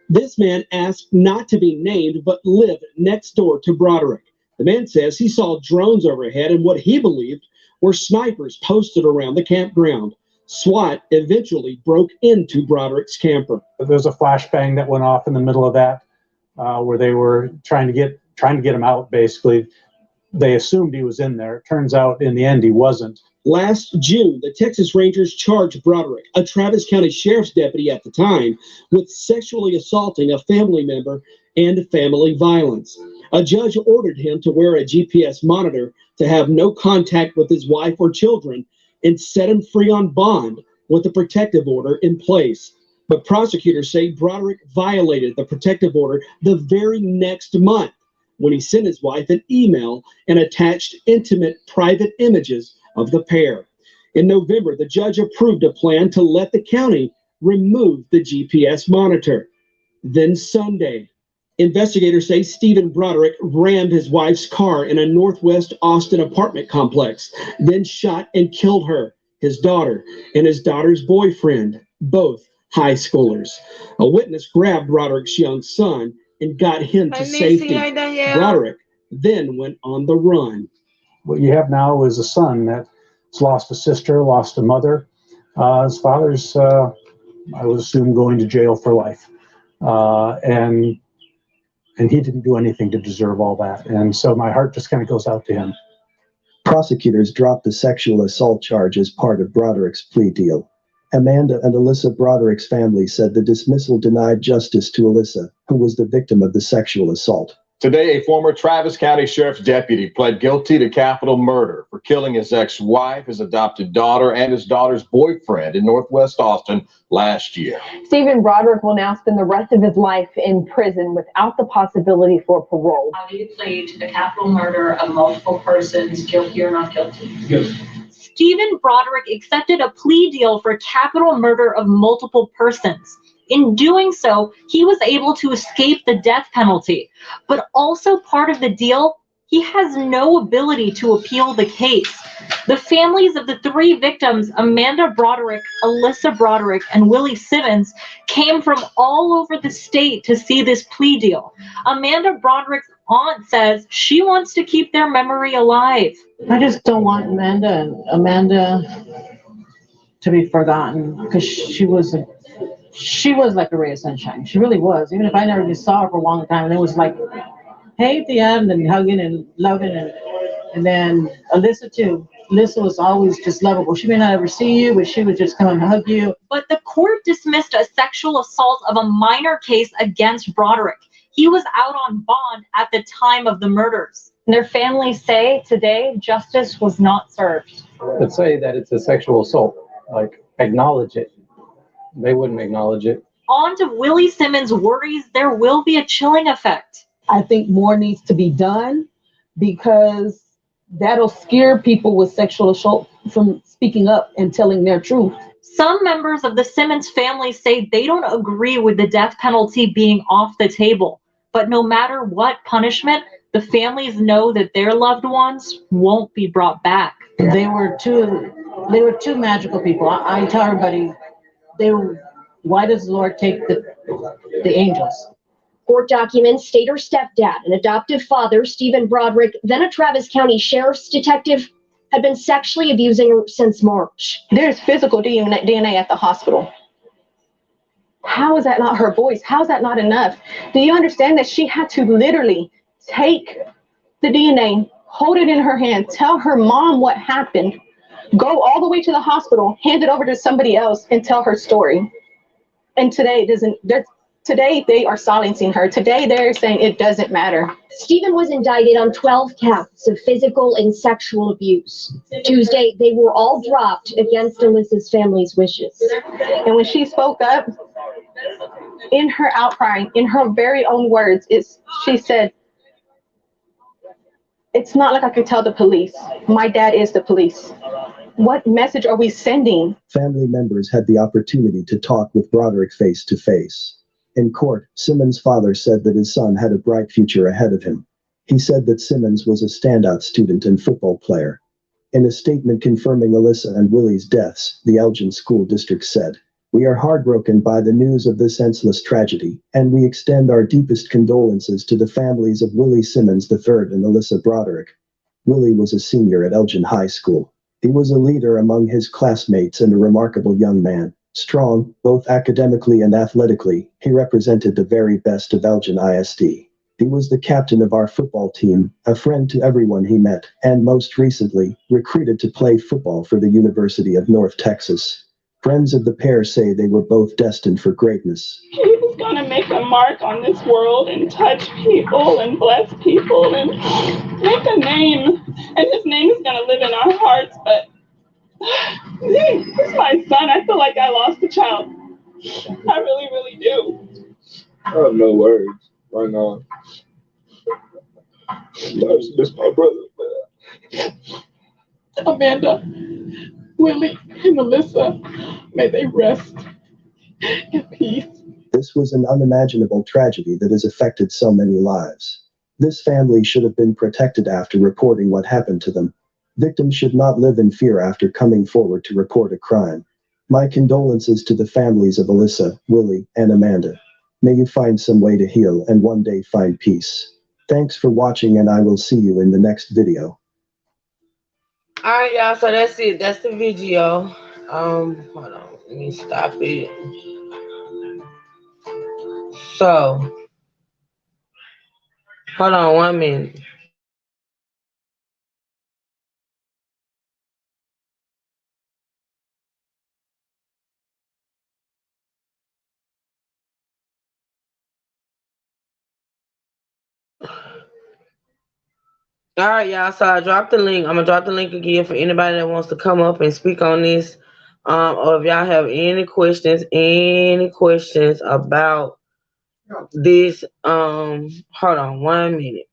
Speaker 4: This man asked not to be named, but lived next door to Broderick. The man says he saw drones overhead and what he believed were snipers posted around the campground. SWAT eventually broke into Broderick's camper.
Speaker 11: There was a flashbang that went off in the middle of that, where they were trying to get him out, basically. They assumed he was in there. It turns out in the end he wasn't.
Speaker 4: Last June, the Texas Rangers charged Broderick, a Travis County sheriff's deputy at the time, with sexually assaulting a family member and family violence. A judge ordered him to wear a GPS monitor, to have no contact with his wife or children, and set him free on bond with a protective order in place. But prosecutors say Broderick violated the protective order the very next month when he sent his wife an email and attached intimate private images of the pair. In November, the judge approved a plan to let the county remove the GPS monitor. Then Sunday, investigators say Stephen Broderick rammed his wife's car in a northwest Austin apartment complex, then shot and killed her, his daughter, and his daughter's boyfriend, both high schoolers. A witness grabbed Broderick's young son and got him to safety. Broderick then went on the run.
Speaker 11: What you have now is a son that's lost a sister, lost a mother. His father's, I would assume, going to jail for life. And he didn't do anything to deserve all that. And so my heart just kind of goes out to him.
Speaker 9: Prosecutors dropped the sexual assault charge as part of Broderick's plea deal. Amanda and Alyssa Broderick's family said the dismissal denied justice to Alyssa, who was the victim of the sexual assault.
Speaker 13: Today, a former Travis County Sheriff's deputy pled guilty to capital murder for killing his ex-wife, his adopted daughter, and his daughter's boyfriend in Northwest Austin last year.
Speaker 3: Stephen Broderick will now spend the rest of his life in prison without the possibility for parole.
Speaker 2: How do you plead to the capital murder of multiple persons, guilty or not guilty?
Speaker 13: Guilty.
Speaker 14: Stephen Broderick accepted a plea deal for capital murder of multiple persons. In doing so, he was able to escape the death penalty. But also part of the deal, he has no ability to appeal the case. The families of the three victims, Amanda Broderick, Alyssa Broderick, and Willie Simmons, came from all over the state to see this plea deal. Amanda Broderick's aunt says she wants to keep their memory alive.
Speaker 15: I just don't want Amanda to be forgotten, because she was like a ray of sunshine. She really was. Even if I never just saw her for a long time, and it was like, hey, Thea, and then hugging and loving, and then Alyssa too. Alyssa was always just lovable. She may not ever see you, but she would just come and hug you.
Speaker 14: But the court dismissed a sexual assault of a minor case against Broderick. He was out on bond at the time of the murders.
Speaker 3: Their families say today justice was not served.
Speaker 16: Let's say that it's a sexual assault, like acknowledge it. They wouldn't acknowledge it.
Speaker 14: On to Willie Simmons' worries there will be a chilling effect.
Speaker 17: I think more needs to be done, because that'll scare people with sexual assault from speaking up and telling their truth.
Speaker 14: Some members of the Simmons family say they don't agree with the death penalty being off the table. But no matter what punishment, the families know that their loved ones won't be brought back.
Speaker 15: They were two magical people. I tell everybody, why does the Lord take the angels?
Speaker 7: Court documents state her stepdad, an adoptive father, Stephen Broderick, then a Travis County Sheriff's detective, had been sexually abusing her since March.
Speaker 3: There's physical DNA at the hospital. How is that not her voice? How is that not enough? Do you understand that she had to literally take the DNA, hold it in her hand, tell her mom what happened, go all the way to the hospital, hand it over to somebody else, and tell her story? And today they are silencing her. Today they're saying it doesn't matter.
Speaker 7: Stephen was indicted on 12 counts of physical and sexual abuse. Tuesday, they were all dropped against Alyssa's family's wishes.
Speaker 3: And when she spoke up, in her outcry, in her very own words, she said, it's not like I could tell the police. My dad is the police. What message are we sending?
Speaker 9: Family members had the opportunity to talk with Broderick face to face. In court, Simmons' father said that his son had a bright future ahead of him. He said that Simmons was a standout student and football player. In a statement confirming Alyssa and Willie's deaths, the Elgin School District said, "We are heartbroken by the news of this senseless tragedy, and we extend our deepest condolences to the families of Willie Simmons III and Alyssa Broderick." Willie was a senior at Elgin High School. He was a leader among his classmates and a remarkable young man. Strong, both academically and athletically, he represented the very best of Elgin ISD. He was the captain of our football team, a friend to everyone he met, and most recently, recruited to play football for the University of North Texas. Friends of the pair say they were both destined for greatness.
Speaker 5: He was going to make a mark on this world and touch people and bless people and make a name. And his name is going to live in our hearts. But he's my son. I feel like I lost a child. I really, really do.
Speaker 18: I have no words right now. I just miss my brother, man.
Speaker 5: Amanda, Willie, and Alyssa, may they rest in peace.
Speaker 9: This was an unimaginable tragedy that has affected so many lives. This family should have been protected after reporting what happened to them. Victims should not live in fear after coming forward to report a crime. My condolences to the families of Alyssa, Willie, and Amanda. May you find some way to heal and one day find peace. Thanks for watching, and I will see you in the next video.
Speaker 1: Alright, y'all, so that's it. That's the video. Hold on, let me stop it. So, hold on 1 minute. All right, y'all. So I dropped the link. I'm gonna drop the link again for anybody that wants to come up and speak on this. Or if y'all have any questions about this. Hold on 1 minute.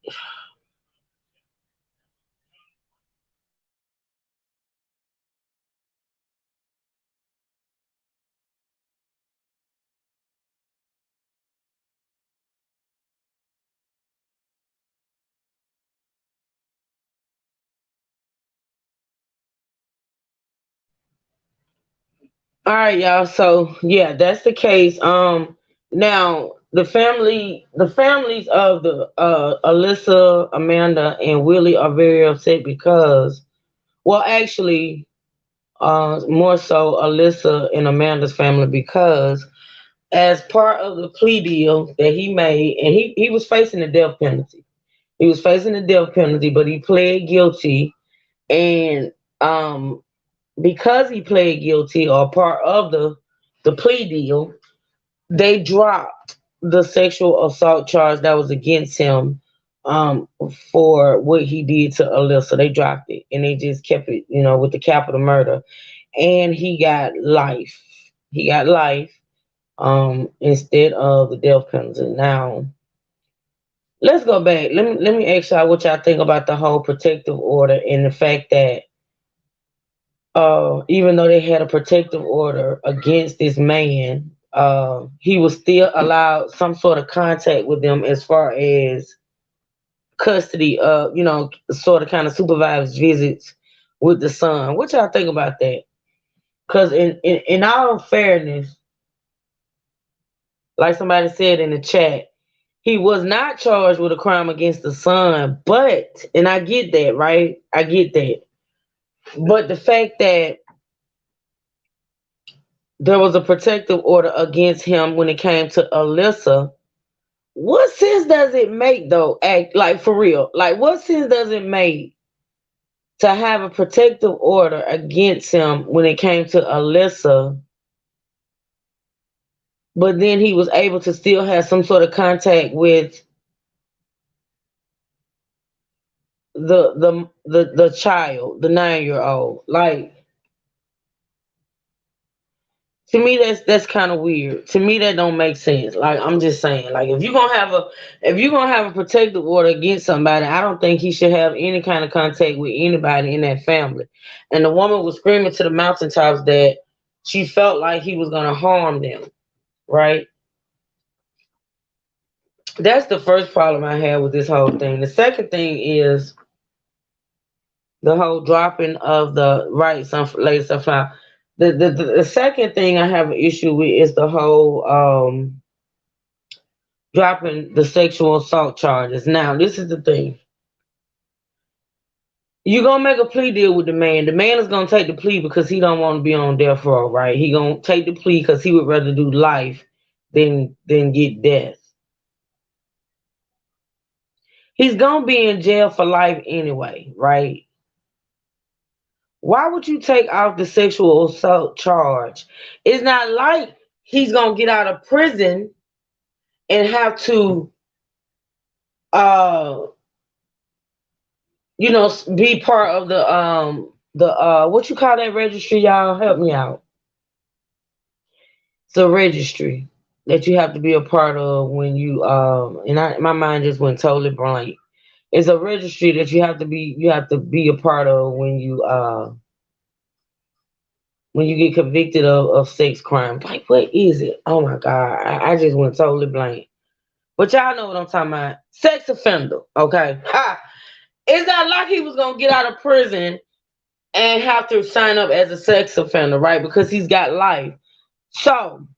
Speaker 1: All right, y'all. So yeah, that's the case. Now the families of the Alyssa, Amanda, and Willie are very upset because, well, actually, more so Alyssa and Amanda's family because as part of the plea deal that he made, and he was facing the death penalty. He was facing the death penalty, but he pled guilty, and um, because he pled guilty or part of the plea deal, they dropped the sexual assault charge that was against him for what he did to Alyssa. They dropped it and they just kept it, with the capital murder. And he got life. He got life instead of the death penalty. Now, let's go back. Let me ask y'all what y'all think about the whole protective order and the fact that even though they had a protective order against this man, he was still allowed some sort of contact with them as far as custody, sort of kind of supervised visits with the son. What y'all think about that? Because in all fairness, like somebody said in the chat, he was not charged with a crime against the son, but, and I get that, right? I get that. But the fact that there was a protective order against him when it came to Alyssa. What sense does it make though? Act like for real. Like what sense does it make to have a protective order against him when it came to Alyssa, but then he was able to still have some sort of contact with the child, the 9-year-old. Like to me that's kind of weird. To me that don't make sense. Like I'm just saying, like if you're gonna have a protective order against somebody, I don't think he should have any kind of contact with anybody in that family. And the woman was screaming to the mountaintops that she felt like he was gonna harm them, right? That's the first problem I had with this whole thing. The second thing is the whole dropping of the right some lady sunflower. The second thing I have an issue with is the whole dropping the sexual assault charges. Now, this is the thing. You're gonna make a plea deal with the man. The man is gonna take the plea because he don't want to be on death row, right? He gonna take the plea because he would rather do life than get death. He's gonna be in jail for life anyway, right? Why would you take off the sexual assault charge? It's not like he's gonna get out of prison and have to uh be part of the what you call that registry, y'all? Help me out. It's a registry that you have to be a part of when you my mind just went totally blank. It's a registry that you have to be a part of when you get convicted of sex crime. Like what is it? Oh my god. I just went totally blank. But y'all know what I'm talking about. Sex offender. Okay. Ha! It's not like he was gonna get out of prison and have to sign up as a sex offender, right? Because he's got life. So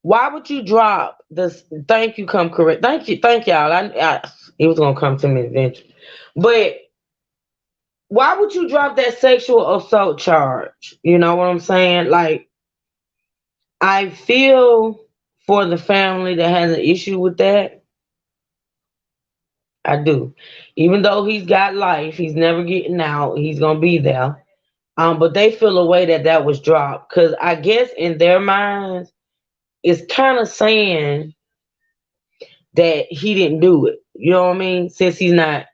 Speaker 1: why would you drop this? Thank you, come correct. Thank y'all. It was gonna come to me eventually, but why would you drop that sexual assault charge? You know what I'm saying? Like, I feel for the family that has an issue with that. I do. Even though he's got life, he's never getting out. He's gonna be there. But they feel a way that that was dropped because I guess in their minds, it's kind of saying that he didn't do it. You know what I mean? Since he's not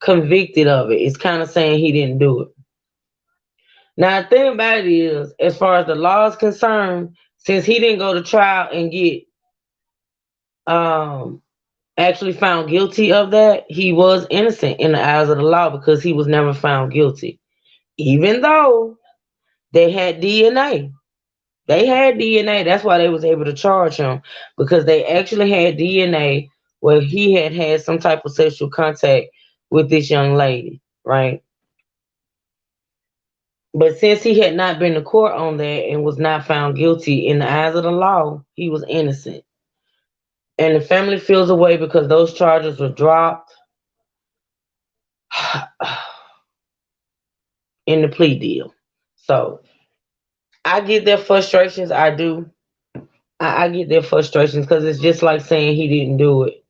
Speaker 1: convicted of it. It's kind of saying he didn't do it. Now the thing about it is, as far as the law is concerned, since he didn't go to trial and get um actually found guilty of that, he was innocent in the eyes of the law because he was never found guilty. Even though they had DNA. They had DNA. That's why they was able to charge him, because they actually had DNA where he had had some type of sexual contact with this young lady, right? But since he had not been to court on that and was not found guilty in the eyes of the law, he was innocent. And the family feels away because those charges were dropped in the plea deal. So I get their frustrations. I do. I get their frustrations because it's just like saying he didn't do it.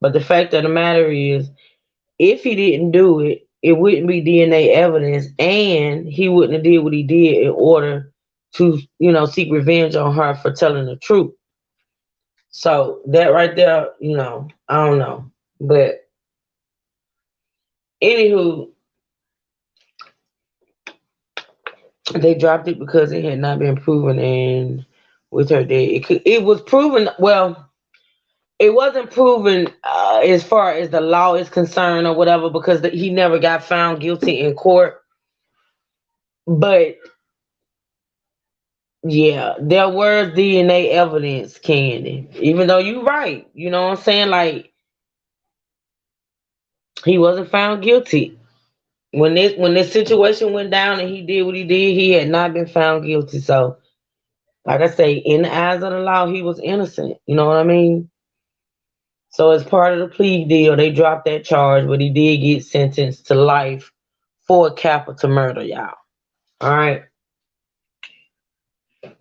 Speaker 1: But the fact of the matter is, if he didn't do it, it wouldn't be DNA evidence, and he wouldn't have did what he did in order to, seek revenge on her for telling the truth. So that right there, I don't know. But anywho, they dropped it because it had not been proven, and with her dead, it was proven. Well, it wasn't proven as far as the law is concerned or whatever, because he never got found guilty in court. But yeah, there was DNA evidence, Candy. Even though you're right, you know what I'm saying? Like, he wasn't found guilty. When this situation went down and he did what he did, he had not been found guilty. So, like I say, in the eyes of the law, he was innocent. You know what I mean? So as part of the plea deal, they dropped that charge, but he did get sentenced to life for capital murder, y'all. All right.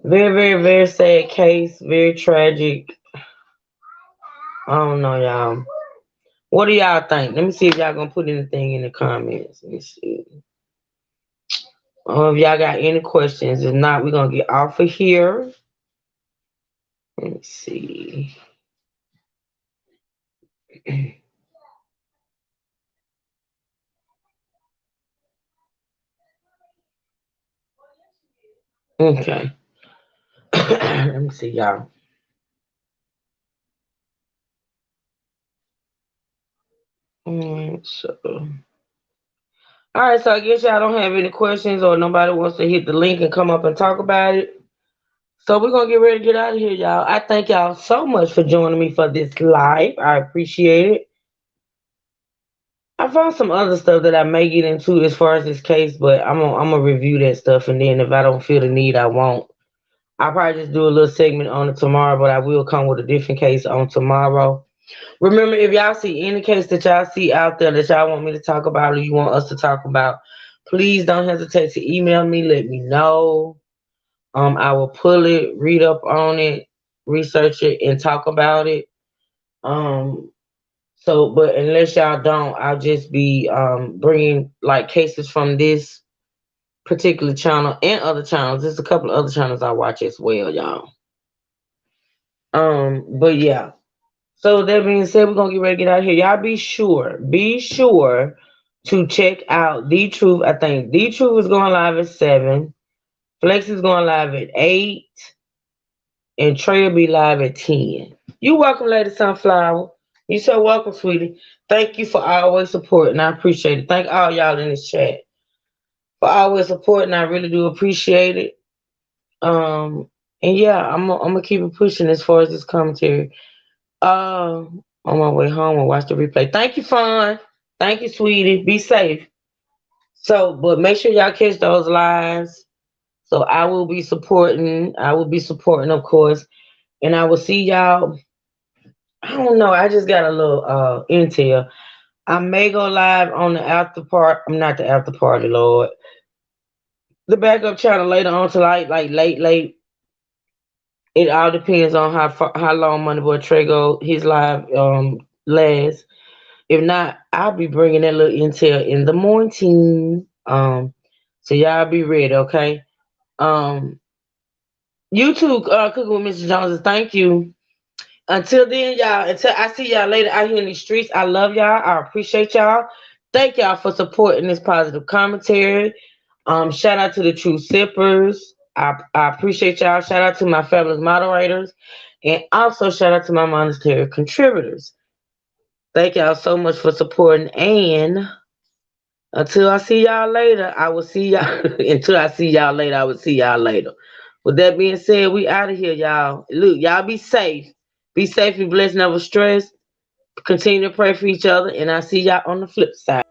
Speaker 1: Very, very, very sad case. Very tragic. I don't know, y'all. What do y'all think? Let me see if y'all gonna put anything in the comments. Let me see. If y'all got any questions. If not, we're gonna get off of here. Let me see. Okay. Let me see, y'all. So, all right. So I guess y'all don't have any questions, or nobody wants to hit the link and come up and talk about it. So we're gonna get ready to get out of here, y'all. I thank y'all so much for joining me for this live. I appreciate it. I found some other stuff that I may get into as far as this case, but I'm gonna review that stuff, and then if I don't feel the need, I won't. I'll probably just do a little segment on it tomorrow, but I will come with a different case on tomorrow. Remember, if y'all see any case that y'all see out there that y'all want me to talk about or you want us to talk about, please don't hesitate to email me. Let me know. I will pull it, read up on it, research it, and talk about it. But unless y'all don't, I'll just be bringing like cases from this particular channel and other channels. There's a couple of other channels I watch as well, y'all. But yeah. So that being said, we're gonna get ready to get out of here. Y'all be sure to check out The Truth. I think The Truth is going live at 7. Flex is going live at 8. And Trey will be live at 10. You're welcome, Lady Sunflower. You're so welcome, sweetie. Thank you for always supporting. I appreciate it. Thank all y'all in this chat for always supporting. I really do appreciate it. And yeah, I'm gonna keep it pushing as far as this commentary. On my way home, I'll watch the replay. Thank you, Fawn. Thank you, sweetie. Be safe. So, but make sure y'all catch those lives. So I will be supporting. Of course. And I will see y'all. I don't know. I just got a little intel. I may go live on the after part. I'm not the after party, Lord. The backup channel later on tonight, like late. It all depends on how long Moneyboy Trego his live lasts. If not, I'll be bringing that little intel in the morning. So y'all be ready, okay? YouTube cooking with Mr. Jones. Thank you. Until then, y'all. Until I see y'all later out here in the streets. I love y'all. I appreciate y'all. Thank y'all for supporting this positive commentary. Shout out to the True Sippers. I appreciate y'all. Shout out to my fabulous moderators. And also shout out to my monetary contributors. Thank y'all so much for supporting. And until I see y'all later, I will see y'all. Until I see y'all later, I will see y'all later. With that being said, we out of here, y'all. Look, y'all be safe. Be safe, be blessed, never stressed. Continue to pray for each other. And I'll see y'all on the flip side.